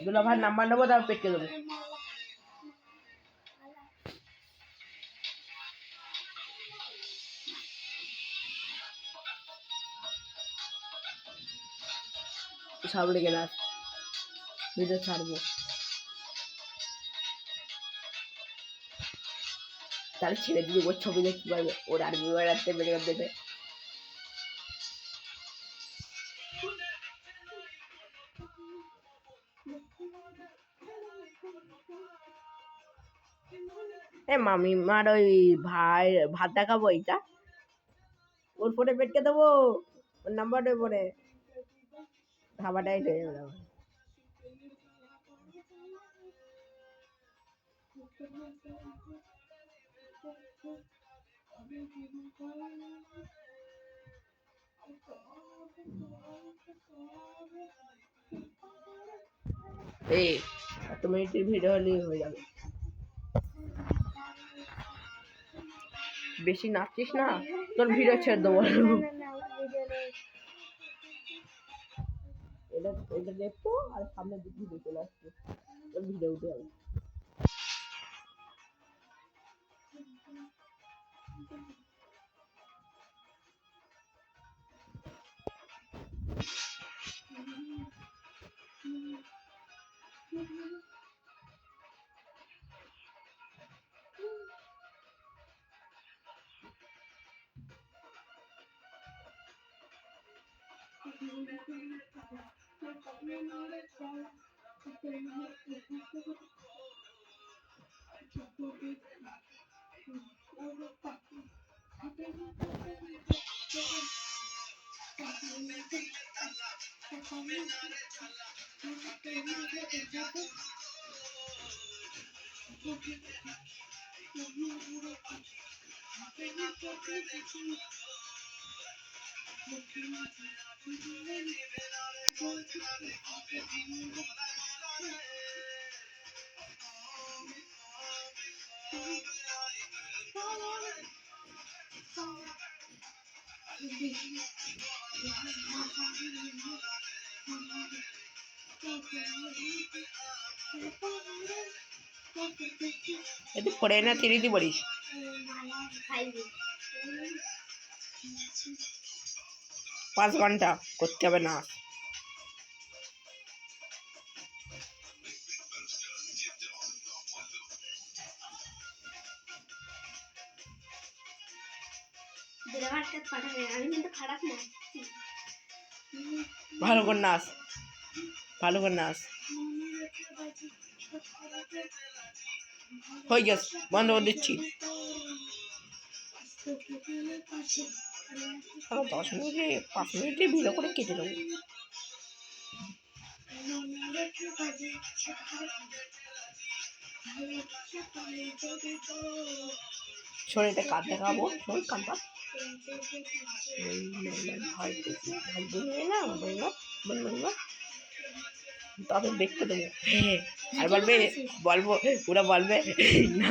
দুলা ভাই নাম্বার নেবো, তারপর পেটকে দেবো। সব লেগে না, ভিডিও ছাড়বো, তাহলে ছেড়ে দিবি, ওর ছবি দেখতে পারবে, ওর আর্মি বেড়াতে বেড়ে দেবে। মামিমার ওই ভাই ভাত দেখাবো, এইটা ওর ফোনে পেটকে দেবো, ওর নাম্বারটা পরে ধাবাটাই হয়ে যাবে। এই এত মিনিটের ভিডিও হলেই হয়ে যাবে। বেশি নাচছিস না, তোর ভিডিও ছেড়ে দেবো। এটা এটা দেখবো আর সামনের দিক ভিডিও চলে আসছে, তোর ভিডিও উঠে যাবে। এতে পড়ে না, তিরিদি বলিস 5 ঘন্টা করতে হবে না। ভালো করে নাচ, ভালো করে নাচ। হয়ে গেছে, বন্ধ করে দিচ্ছি। 10 মিনিটে 5 মিনিটে ভিডিও করে কেটে দেবো। শরীরটা কাঁদ দেখাবো, শরীর কাঁদবা তাদের দেখতে দেবো। আর বলবে, বলবো, ওরা বলবে না